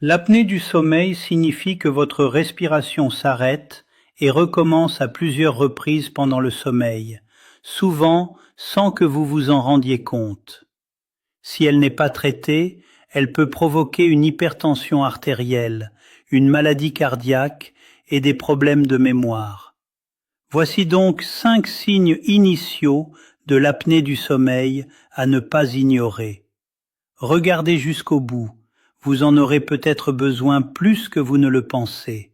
L'apnée du sommeil signifie que votre respiration s'arrête et recommence à plusieurs reprises pendant le sommeil, souvent sans que vous vous en rendiez compte. Si elle n'est pas traitée, elle peut provoquer une hypertension artérielle, une maladie cardiaque et des problèmes de mémoire. Voici donc 5 signes initiaux de l'apnée du sommeil à ne pas ignorer. Regardez jusqu'au bout, vous en aurez peut-être besoin plus que vous ne le pensez.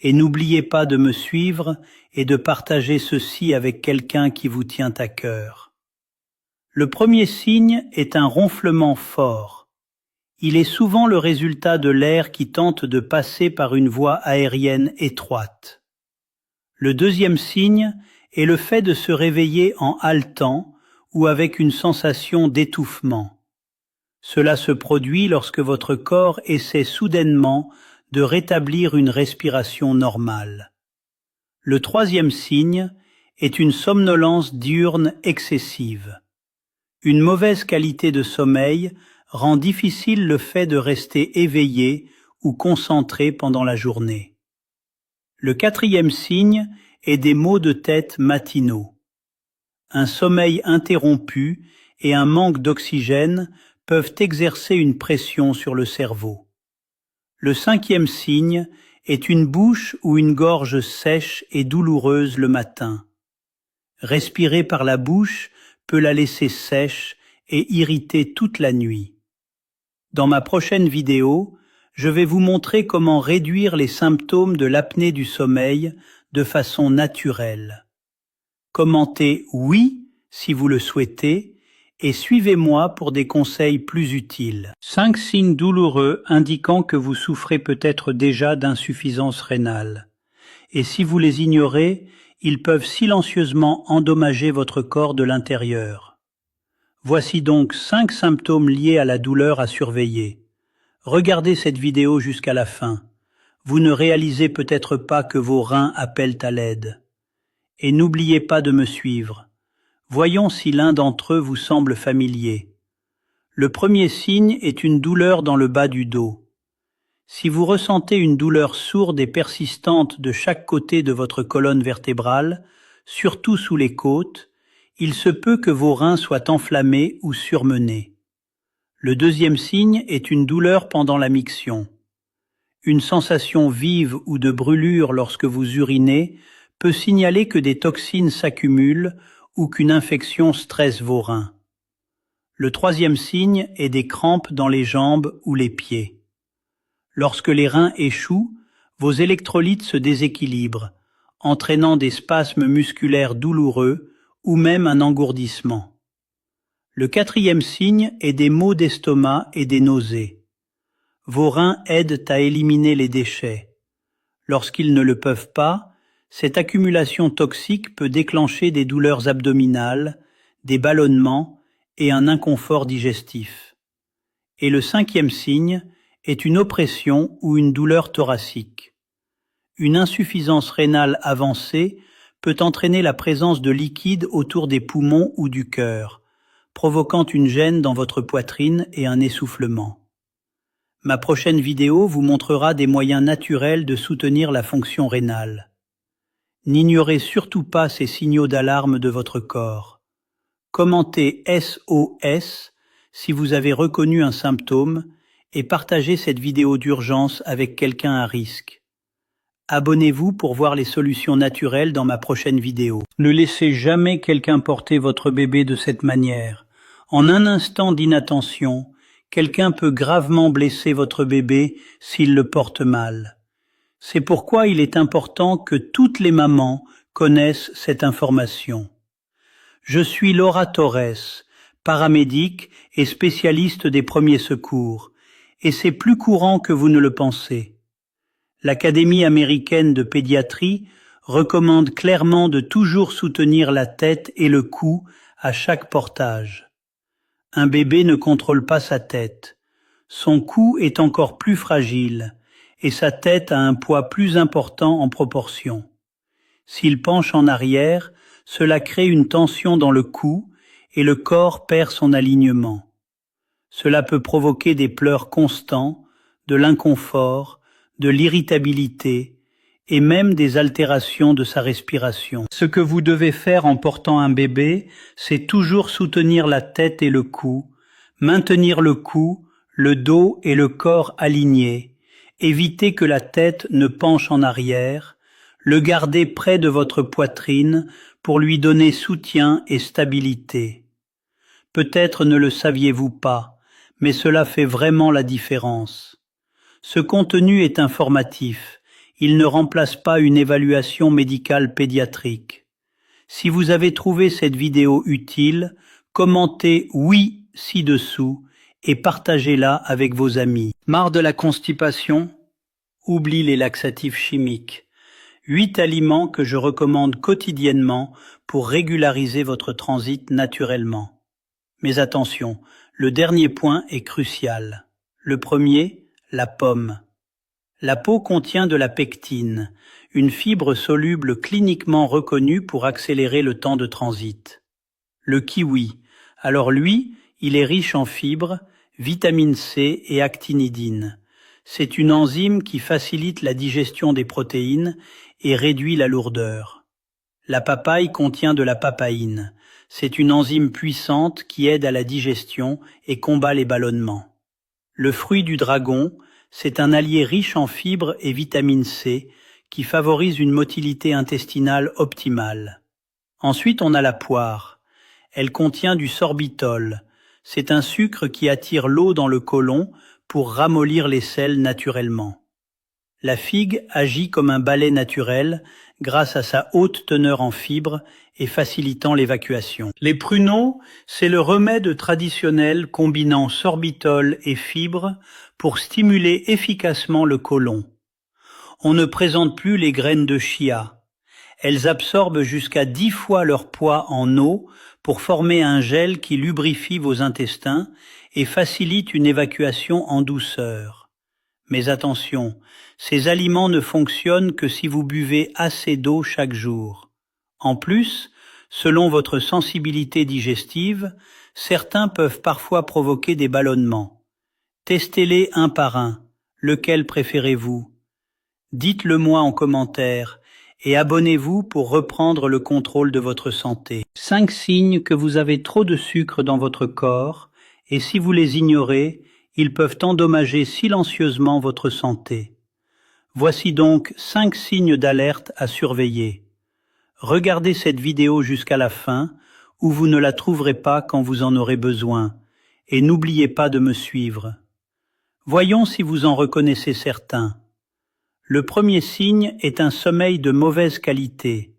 Et n'oubliez pas de me suivre et de partager ceci avec quelqu'un qui vous tient à cœur. Le premier signe est un ronflement fort. Il est souvent le résultat de l'air qui tente de passer par une voie aérienne étroite. Le deuxième signe est le fait de se réveiller en haletant ou avec une sensation d'étouffement. Cela se produit lorsque votre corps essaie soudainement de rétablir une respiration normale. Le troisième signe est une somnolence diurne excessive. Une mauvaise qualité de sommeil rend difficile le fait de rester éveillé ou concentré pendant la journée. Le quatrième signe est des maux de tête matinaux. Un sommeil interrompu et un manque d'oxygène peuvent exercer une pression sur le cerveau. Le cinquième signe est une bouche ou une gorge sèche et douloureuse le matin. Respirer par la bouche peut la laisser sèche et irriter toute la nuit. Dans ma prochaine vidéo, je vais vous montrer comment réduire les symptômes de l'apnée du sommeil de façon naturelle. Commentez oui si vous le souhaitez et suivez-moi pour des conseils plus utiles. 5 signes douloureux indiquant que vous souffrez peut-être déjà d'insuffisance rénale. Et si vous les ignorez, ils peuvent silencieusement endommager votre corps de l'intérieur. Voici donc 5 symptômes liés à la douleur à surveiller. Regardez cette vidéo jusqu'à la fin. Vous ne réalisez peut-être pas que vos reins appellent à l'aide. Et n'oubliez pas de me suivre. Voyons si l'un d'entre eux vous semble familier. Le premier signe est une douleur dans le bas du dos. Si vous ressentez une douleur sourde et persistante de chaque côté de votre colonne vertébrale, surtout sous les côtes, il se peut que vos reins soient enflammés ou surmenés. Le deuxième signe est une douleur pendant la miction. Une sensation vive ou de brûlure lorsque vous urinez peut signaler que des toxines s'accumulent ou qu'une infection stresse vos reins. Le troisième signe est des crampes dans les jambes ou les pieds. Lorsque les reins échouent, vos électrolytes se déséquilibrent, entraînant des spasmes musculaires douloureux ou même un engourdissement. Le quatrième signe est des maux d'estomac et des nausées. Vos reins aident à éliminer les déchets. Lorsqu'ils ne le peuvent pas, cette accumulation toxique peut déclencher des douleurs abdominales, des ballonnements et un inconfort digestif. Et le cinquième signe est une oppression ou une douleur thoracique. Une insuffisance rénale avancée peut entraîner la présence de liquide autour des poumons ou du cœur, provoquant une gêne dans votre poitrine et un essoufflement. Ma prochaine vidéo vous montrera des moyens naturels de soutenir la fonction rénale. N'ignorez surtout pas ces signaux d'alarme de votre corps. Commentez SOS si vous avez reconnu un symptôme et partagez cette vidéo d'urgence avec quelqu'un à risque. Abonnez-vous pour voir les solutions naturelles dans ma prochaine vidéo. Ne laissez jamais quelqu'un porter votre bébé de cette manière. En un instant d'inattention, quelqu'un peut gravement blesser votre bébé s'il le porte mal. C'est pourquoi il est important que toutes les mamans connaissent cette information. Je suis Laura Torres, paramédic et spécialiste des premiers secours, et c'est plus courant que vous ne le pensez. L'Académie américaine de pédiatrie recommande clairement de toujours soutenir la tête et le cou à chaque portage. Un bébé ne contrôle pas sa tête. Son cou est encore plus fragile et sa tête a un poids plus important en proportion. S'il penche en arrière, cela crée une tension dans le cou et le corps perd son alignement. Cela peut provoquer des pleurs constants, de l'inconfort, de l'irritabilité et même des altérations de sa respiration. Ce que vous devez faire en portant un bébé, c'est toujours soutenir la tête et le cou, maintenir le cou, le dos et le corps alignés, éviter que la tête ne penche en arrière, le garder près de votre poitrine pour lui donner soutien et stabilité. Peut-être ne le saviez-vous pas, mais cela fait vraiment la différence. Ce contenu est informatif, il ne remplace pas une évaluation médicale pédiatrique. Si vous avez trouvé cette vidéo utile, commentez « oui » ci-dessous et partagez-la avec vos amis. Marre de la constipation? Oublie les laxatifs chimiques. 8 aliments que je recommande quotidiennement pour régulariser votre transit naturellement. Mais attention, le dernier point est crucial. Le premier, la pomme. La peau contient de la pectine, une fibre soluble cliniquement reconnue pour accélérer le temps de transit. Le kiwi, alors lui, il est riche en fibres, vitamine C et actinidine. C'est une enzyme qui facilite la digestion des protéines et réduit la lourdeur. La papaye contient de la papaïne. C'est une enzyme puissante qui aide à la digestion et combat les ballonnements. Le fruit du dragon, c'est un allié riche en fibres et vitamine C qui favorise une motilité intestinale optimale. Ensuite, on a la poire. Elle contient du sorbitol. C'est un sucre qui attire l'eau dans le côlon pour ramollir les selles naturellement. La figue agit comme un balai naturel grâce à sa haute teneur en fibres et facilitant l'évacuation. Les pruneaux, c'est le remède traditionnel combinant sorbitol et fibres pour stimuler efficacement le côlon. On ne présente plus les graines de chia. Elles absorbent jusqu'à 10 fois leur poids en eau pour former un gel qui lubrifie vos intestins et facilite une évacuation en douceur. Mais attention, ces aliments ne fonctionnent que si vous buvez assez d'eau chaque jour. En plus, selon votre sensibilité digestive, certains peuvent parfois provoquer des ballonnements. Testez-les un par un. Lequel préférez-vous? Dites-le moi en commentaire et abonnez-vous pour reprendre le contrôle de votre santé. 5 signes que vous avez trop de sucre dans votre corps et si vous les ignorez, ils peuvent endommager silencieusement votre santé. Voici donc 5 signes d'alerte à surveiller. Regardez cette vidéo jusqu'à la fin, où vous ne la trouverez pas quand vous en aurez besoin, et n'oubliez pas de me suivre. Voyons si vous en reconnaissez certains. Le premier signe est un sommeil de mauvaise qualité.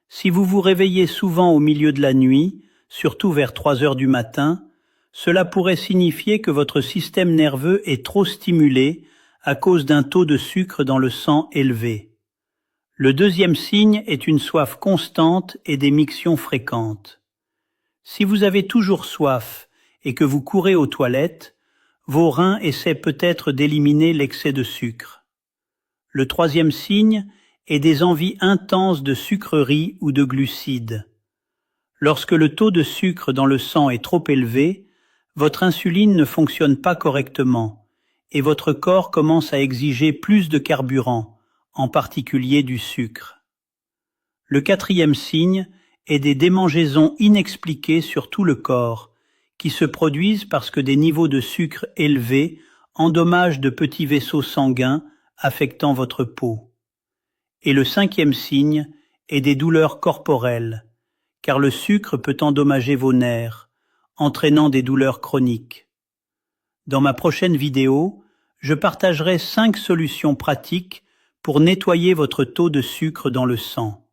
Si vous vous réveillez souvent au milieu de la nuit, surtout vers 3 heures du matin, cela pourrait signifier que votre système nerveux est trop stimulé à cause d'un taux de sucre dans le sang élevé. Le deuxième signe est une soif constante et des mictions fréquentes. Si vous avez toujours soif et que vous courez aux toilettes, vos reins essaient peut-être d'éliminer l'excès de sucre. Le troisième signe est des envies intenses de sucreries ou de glucides. Lorsque le taux de sucre dans le sang est trop élevé, votre insuline ne fonctionne pas correctement et votre corps commence à exiger plus de carburant, en particulier du sucre. Le quatrième signe est des démangeaisons inexpliquées sur tout le corps, qui se produisent parce que des niveaux de sucre élevés endommagent de petits vaisseaux sanguins affectant votre peau. Et le cinquième signe est des douleurs corporelles, car le sucre peut endommager vos nerfs, entraînant des douleurs chroniques. Dans ma prochaine vidéo, je partagerai 5 solutions pratiques pour nettoyer votre taux de sucre dans le sang.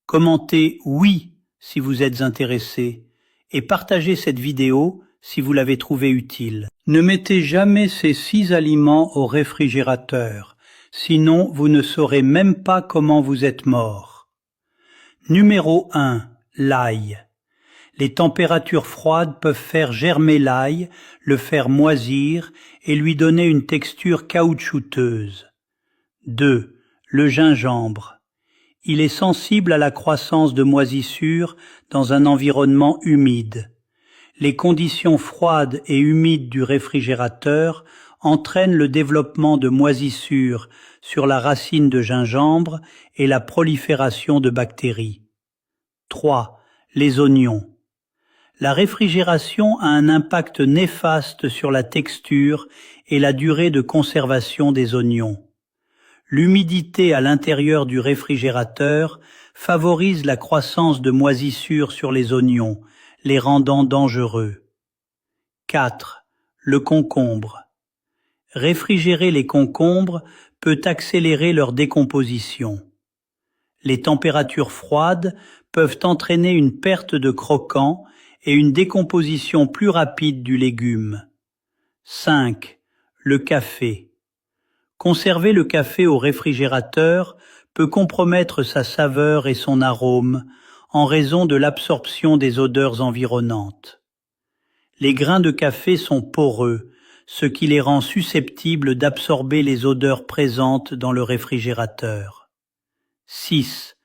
Commentez « oui » si vous êtes intéressé et partagez cette vidéo si vous l'avez trouvée utile. Ne mettez jamais ces 6 aliments au réfrigérateur, sinon vous ne saurez même pas comment vous êtes mort. Numéro 1. L'ail. Les températures froides peuvent faire germer l'ail, le faire moisir et lui donner une texture caoutchouteuse. 2. Le gingembre. Il est sensible à la croissance de moisissures dans un environnement humide. Les conditions froides et humides du réfrigérateur entraîne le développement de moisissures sur la racine de gingembre et la prolifération de bactéries. 3. Les oignons. La réfrigération a un impact néfaste sur la texture et la durée de conservation des oignons. L'humidité à l'intérieur du réfrigérateur favorise la croissance de moisissures sur les oignons, les rendant dangereux. 4. Le concombre. Réfrigérer les concombres peut accélérer leur décomposition. Les températures froides peuvent entraîner une perte de croquant et une décomposition plus rapide du légume. 5. Le café. Conserver le café au réfrigérateur peut compromettre sa saveur et son arôme en raison de l'absorption des odeurs environnantes. Les grains de café sont poreux, ce qui les rend susceptibles d'absorber les odeurs présentes dans le réfrigérateur. 6.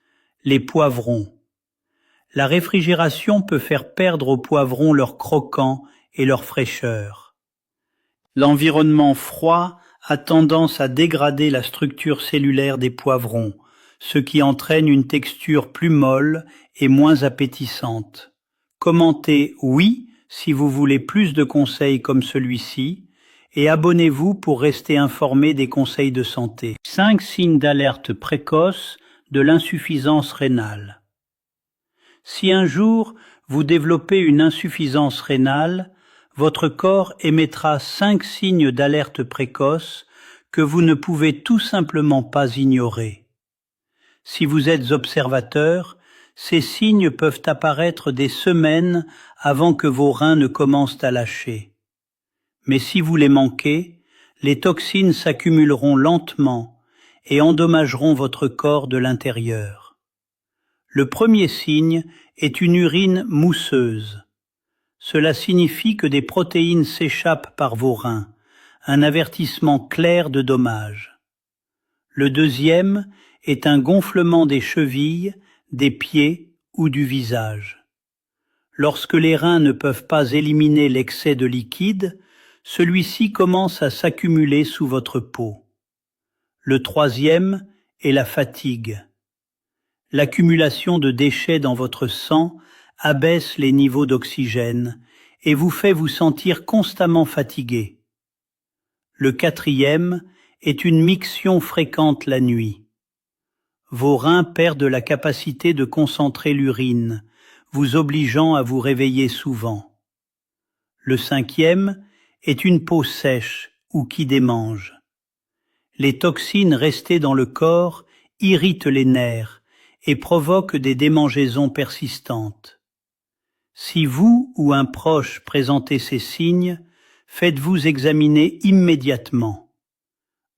Les poivrons. La réfrigération peut faire perdre aux poivrons leur croquant et leur fraîcheur. L'environnement froid a tendance à dégrader la structure cellulaire des poivrons, ce qui entraîne une texture plus molle et moins appétissante. Commentez oui si vous voulez plus de conseils comme celui-ci et abonnez-vous pour rester informé des conseils de santé. 5 signes d'alerte précoce de l'insuffisance rénale. Si un jour vous développez une insuffisance rénale, votre corps émettra 5 signes d'alerte précoce que vous ne pouvez tout simplement pas ignorer. Si vous êtes observateur, ces signes peuvent apparaître des semaines avant que vos reins ne commencent à lâcher. Mais si vous les manquez, les toxines s'accumuleront lentement et endommageront votre corps de l'intérieur. Le premier signe est une urine mousseuse. Cela signifie que des protéines s'échappent par vos reins, un avertissement clair de dommage. Le deuxième est un gonflement des chevilles, des pieds ou du visage. Lorsque les reins ne peuvent pas éliminer l'excès de liquide, celui-ci commence à s'accumuler sous votre peau. Le troisième est la fatigue. L'accumulation de déchets dans votre sang abaisse les niveaux d'oxygène et vous fait vous sentir constamment fatigué. Le quatrième est une miction fréquente la nuit. Vos reins perdent la capacité de concentrer l'urine, vous obligeant à vous réveiller souvent. Le cinquième est une peau sèche ou qui démange. Les toxines restées dans le corps irritent les nerfs et provoquent des démangeaisons persistantes. Si vous ou un proche présentez ces signes, faites-vous examiner immédiatement.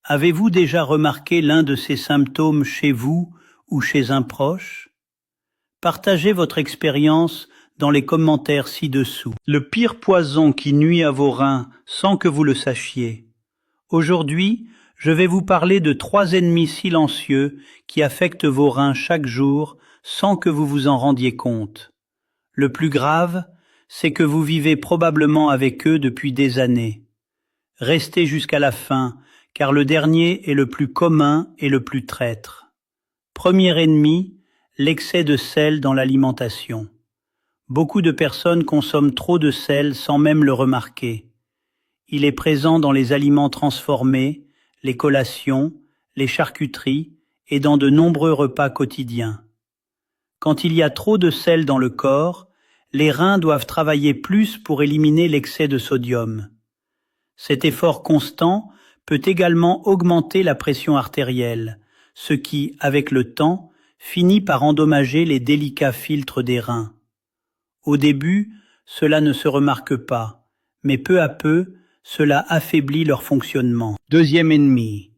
Avez-vous déjà remarqué l'un de ces symptômes chez vous ou chez un proche? Partagez votre expérience dans les commentaires ci-dessous. Le pire poison qui nuit à vos reins sans que vous le sachiez. Aujourd'hui, je vais vous parler de 3 ennemis silencieux qui affectent vos reins chaque jour sans que vous vous en rendiez compte. Le plus grave, c'est que vous vivez probablement avec eux depuis des années. Restez jusqu'à la fin, car le dernier est le plus commun et le plus traître. Premier ennemi, l'excès de sel dans l'alimentation. Beaucoup de personnes consomment trop de sel sans même le remarquer. Il est présent dans les aliments transformés, les collations, les charcuteries et dans de nombreux repas quotidiens. Quand il y a trop de sel dans le corps, les reins doivent travailler plus pour éliminer l'excès de sodium. Cet effort constant peut également augmenter la pression artérielle, ce qui, avec le temps, finit par endommager les délicats filtres des reins. Au début, cela ne se remarque pas, mais peu à peu, cela affaiblit leur fonctionnement. Deuxième ennemi.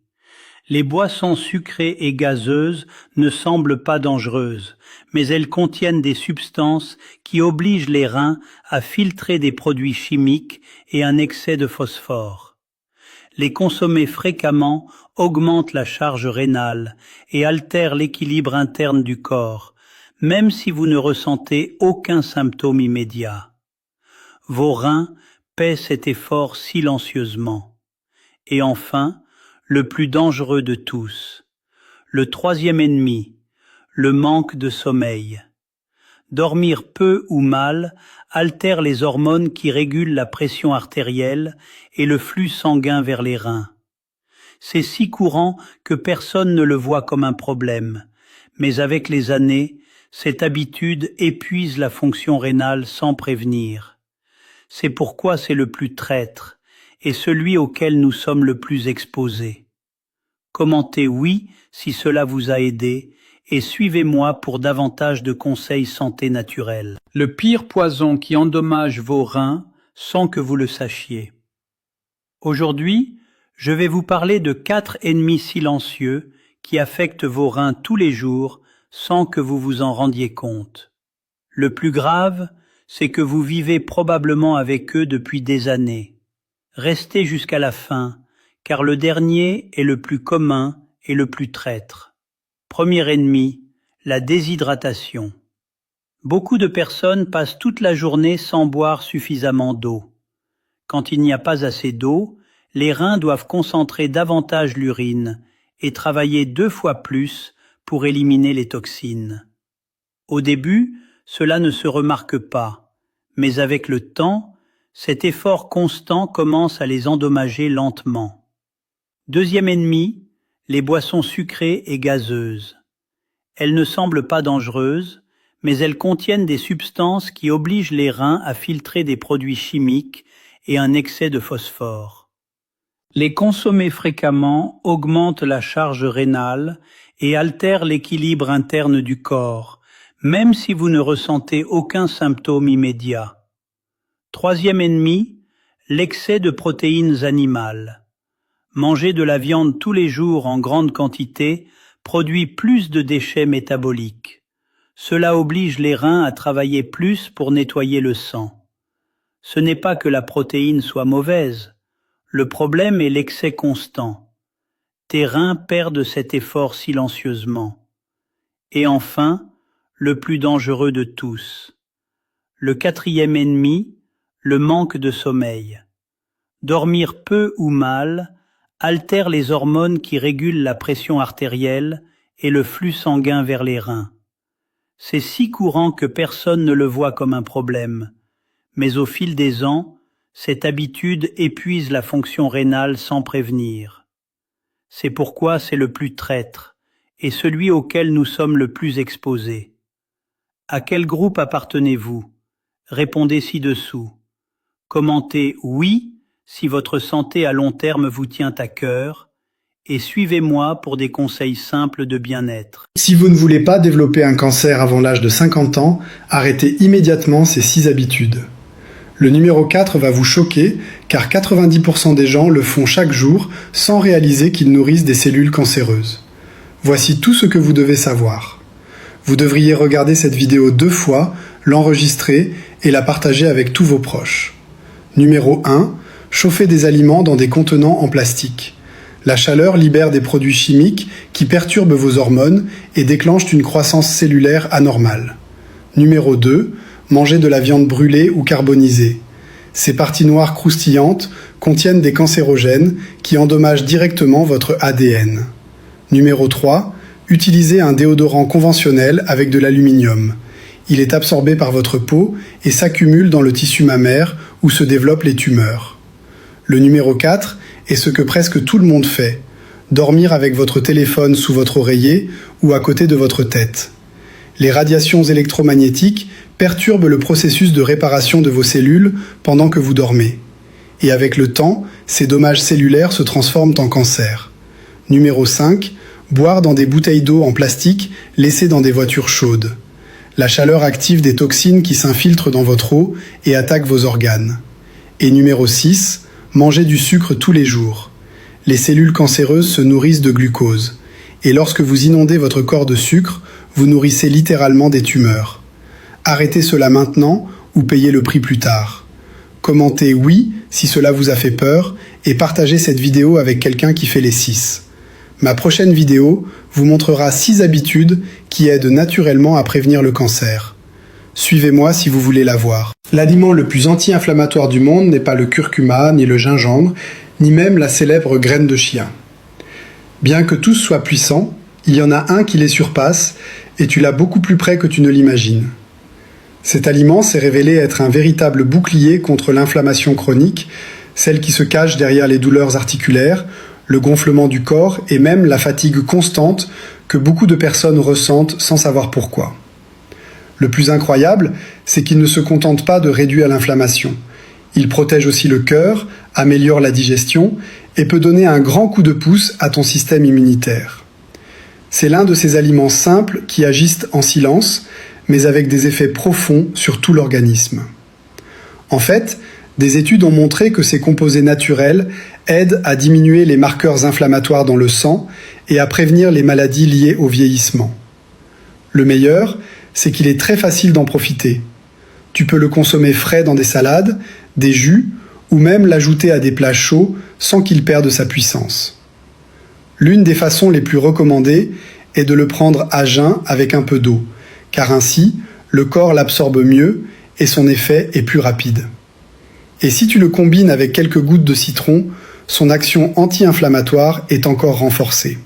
Les boissons sucrées et gazeuses ne semblent pas dangereuses, mais elles contiennent des substances qui obligent les reins à filtrer des produits chimiques et un excès de phosphore. Les consommer fréquemment augmente la charge rénale et altère l'équilibre interne du corps, même si vous ne ressentez aucun symptôme immédiat. Vos reins paient cet effort silencieusement. Et enfin, le plus dangereux de tous, le troisième ennemi, le manque de sommeil. Dormir peu ou mal altère les hormones qui régulent la pression artérielle et le flux sanguin vers les reins. C'est si courant que personne ne le voit comme un problème, mais avec les années, cette habitude épuise la fonction rénale sans prévenir. C'est pourquoi c'est le plus traître et celui auquel nous sommes le plus exposés. Commentez oui si cela vous a aidé et suivez-moi pour davantage de conseils santé naturelle. Le pire poison qui endommage vos reins sans que vous le sachiez. Aujourd'hui, je vais vous parler de 4 ennemis silencieux qui affectent vos reins tous les jours sans que vous vous en rendiez compte. Le plus grave, c'est que vous vivez probablement avec eux depuis des années. Restez jusqu'à la fin, car le dernier est le plus commun et le plus traître. Premier ennemi, la déshydratation. Beaucoup de personnes passent toute la journée sans boire suffisamment d'eau. Quand il n'y a pas assez d'eau, les reins doivent concentrer davantage l'urine et travailler 2 fois plus pour éliminer les toxines. Au début, cela ne se remarque pas, mais avec le temps, cet effort constant commence à les endommager lentement. Deuxième ennemi, les boissons sucrées et gazeuses. Elles ne semblent pas dangereuses, mais elles contiennent des substances qui obligent les reins à filtrer des produits chimiques et un excès de phosphore. Les consommer fréquemment augmente la charge rénale et altère l'équilibre interne du corps, même si vous ne ressentez aucun symptôme immédiat. Troisième ennemi, l'excès de protéines animales. Manger de la viande tous les jours en grande quantité produit plus de déchets métaboliques. Cela oblige les reins à travailler plus pour nettoyer le sang. Ce n'est pas que la protéine soit mauvaise. Le problème est l'excès constant. Tes reins perdent cet effort silencieusement. Et enfin, le plus dangereux de tous. Le quatrième ennemi, le manque de sommeil. Dormir peu ou mal altère les hormones qui régulent la pression artérielle et le flux sanguin vers les reins. C'est si courant que personne ne le voit comme un problème, mais au fil des ans, cette habitude épuise la fonction rénale sans prévenir. C'est pourquoi c'est le plus traître et celui auquel nous sommes le plus exposés. À quel groupe appartenez-vous? Répondez ci-dessous. Commentez oui si votre santé à long terme vous tient à cœur et suivez-moi pour des conseils simples de bien-être. Si vous ne voulez pas développer un cancer avant l'âge de 50 ans, arrêtez immédiatement ces 6 habitudes. Le numéro 4 va vous choquer car 90% des gens le font chaque jour sans réaliser qu'ils nourrissent des cellules cancéreuses. Voici tout ce que vous devez savoir. Vous devriez regarder cette vidéo 2 fois, l'enregistrer et la partager avec tous vos proches. Numéro 1. Chauffer des aliments dans des contenants en plastique. La chaleur libère des produits chimiques qui perturbent vos hormones et déclenchent une croissance cellulaire anormale. Numéro 2. Manger de la viande brûlée ou carbonisée. Ces parties noires croustillantes contiennent des cancérogènes qui endommagent directement votre ADN. Numéro 3. Utilisez un déodorant conventionnel avec de l'aluminium. Il est absorbé par votre peau et s'accumule dans le tissu mammaire où se développent les tumeurs. Le numéro 4 est ce que presque tout le monde fait, dormir avec votre téléphone sous votre oreiller ou à côté de votre tête. Les radiations électromagnétiques perturbent le processus de réparation de vos cellules pendant que vous dormez. Et avec le temps, ces dommages cellulaires se transforment en cancer. Numéro 5, boire dans des bouteilles d'eau en plastique laissées dans des voitures chaudes. La chaleur active des toxines qui s'infiltrent dans votre eau et attaquent vos organes. Et numéro 6, manger du sucre tous les jours. Les cellules cancéreuses se nourrissent de glucose. Et lorsque vous inondez votre corps de sucre, vous nourrissez littéralement des tumeurs. Arrêtez cela maintenant ou payez le prix plus tard. Commentez oui si cela vous a fait peur et partagez cette vidéo avec quelqu'un qui fait les 6. Ma prochaine vidéo vous montrera 6 habitudes qui aident naturellement à prévenir le cancer. Suivez-moi si vous voulez la voir. L'aliment le plus anti-inflammatoire du monde n'est pas le curcuma ni le gingembre, ni même la célèbre graine de chien. Bien que tous soient puissants, il y en a un qui les surpasse et tu l'as beaucoup plus près que tu ne l'imagines. Cet aliment s'est révélé être un véritable bouclier contre l'inflammation chronique, celle qui se cache derrière les douleurs articulaires, le gonflement du corps et même la fatigue constante que beaucoup de personnes ressentent sans savoir pourquoi. Le plus incroyable, c'est qu'il ne se contente pas de réduire l'inflammation. Il protège aussi le cœur, améliore la digestion et peut donner un grand coup de pouce à ton système immunitaire. C'est l'un de ces aliments simples qui agissent en silence, mais avec des effets profonds sur tout l'organisme. En fait, des études ont montré que ces composés naturels aident à diminuer les marqueurs inflammatoires dans le sang et à prévenir les maladies liées au vieillissement. Le meilleur, c'est qu'il est très facile d'en profiter. Tu peux le consommer frais dans des salades, des jus, ou même l'ajouter à des plats chauds sans qu'il perde sa puissance. L'une des façons les plus recommandées est de le prendre à jeun avec un peu d'eau, car ainsi, le corps l'absorbe mieux et son effet est plus rapide. Et si tu le combines avec quelques gouttes de citron, son action anti-inflammatoire est encore renforcée.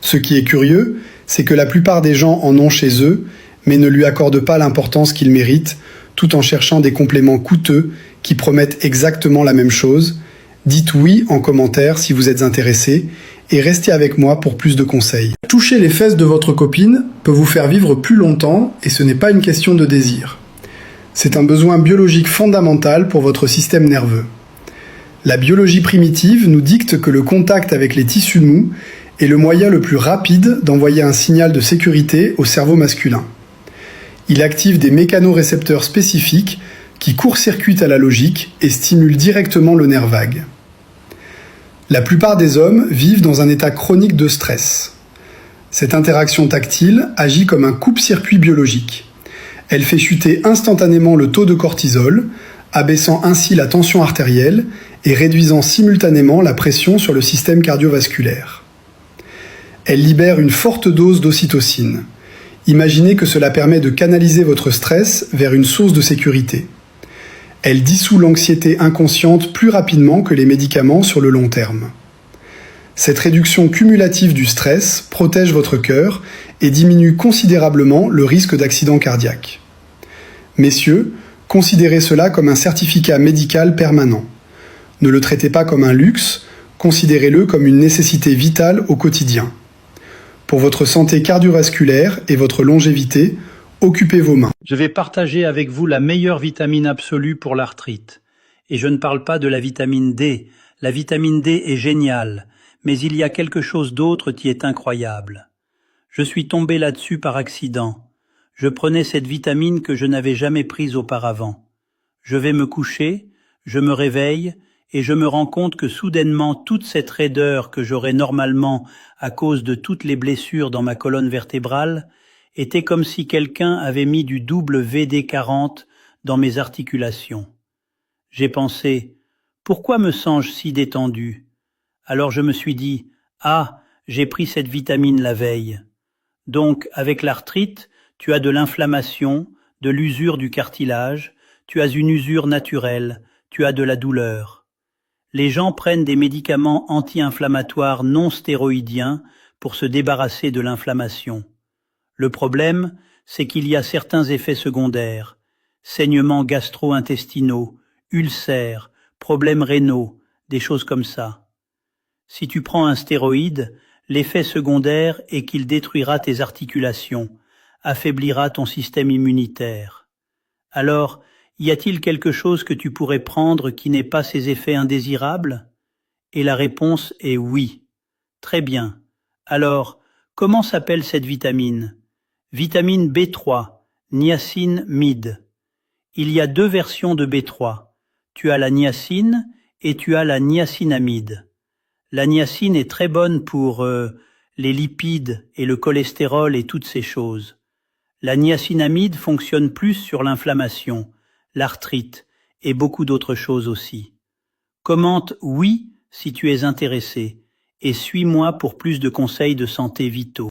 Ce qui est curieux, c'est que la plupart des gens en ont chez eux, mais ne lui accordent pas l'importance qu'il mérite, tout en cherchant des compléments coûteux qui promettent exactement la même chose. Dites oui en commentaire si vous êtes intéressé, et restez avec moi pour plus de conseils. Toucher les fesses de votre copine peut vous faire vivre plus longtemps, et ce n'est pas une question de désir. C'est un besoin biologique fondamental pour votre système nerveux. La biologie primitive nous dicte que le contact avec les tissus mous est le moyen le plus rapide d'envoyer un signal de sécurité au cerveau masculin. Il active des mécanorécepteurs spécifiques qui court-circuitent à la logique et stimulent directement le nerf vague. La plupart des hommes vivent dans un état chronique de stress. Cette interaction tactile agit comme un coupe-circuit biologique. Elle fait chuter instantanément le taux de cortisol, abaissant ainsi la tension artérielle et réduisant simultanément la pression sur le système cardiovasculaire. Elle libère une forte dose d'ocytocine. Imaginez que cela permet de canaliser votre stress vers une source de sécurité. Elle dissout l'anxiété inconsciente plus rapidement que les médicaments sur le long terme. Cette réduction cumulative du stress protège votre cœur et diminue considérablement le risque d'accident cardiaque. Messieurs, considérez cela comme un certificat médical permanent. Ne le traitez pas comme un luxe, considérez-le comme une nécessité vitale au quotidien. Pour votre santé cardiovasculaire et votre longévité, occupez vos mains. Je vais partager avec vous la meilleure vitamine absolue pour l'arthrite. Et je ne parle pas de la vitamine D. La vitamine D est géniale, mais il y a quelque chose d'autre qui est incroyable. Je suis tombé là-dessus par accident. Je prenais cette vitamine que je n'avais jamais prise auparavant. Je vais me coucher, je me réveille, et je me rends compte que soudainement toute cette raideur que j'aurais normalement à cause de toutes les blessures dans ma colonne vertébrale était comme si quelqu'un avait mis du WD-40 dans mes articulations. J'ai pensé, pourquoi me sens-je si détendu? Alors je me suis dit, ah, j'ai pris cette vitamine la veille. Donc, avec l'arthrite, tu as de l'inflammation, de l'usure du cartilage, tu as une usure naturelle, tu as de la douleur. Les gens prennent des médicaments anti-inflammatoires non stéroïdiens pour se débarrasser de l'inflammation. Le problème, c'est qu'il y a certains effets secondaires, saignements gastro-intestinaux, ulcères, problèmes rénaux, des choses comme ça. Si tu prends un stéroïde, l'effet secondaire est qu'il détruira tes articulations, affaiblira ton système immunitaire. Alors, y a-t-il quelque chose que tu pourrais prendre qui n'ait pas ces effets indésirables? Et la réponse est oui. Très bien. Alors, comment s'appelle cette vitamine? Vitamine B3, niacinamide. Il y a deux versions de B3. Tu as la niacine et tu as la niacinamide. La niacine est très bonne pour les lipides et le cholestérol et toutes ces choses. La niacinamide fonctionne plus sur l'inflammation, l'arthrite et beaucoup d'autres choses aussi. Commente oui si tu es intéressé et suis-moi pour plus de conseils de santé vitaux.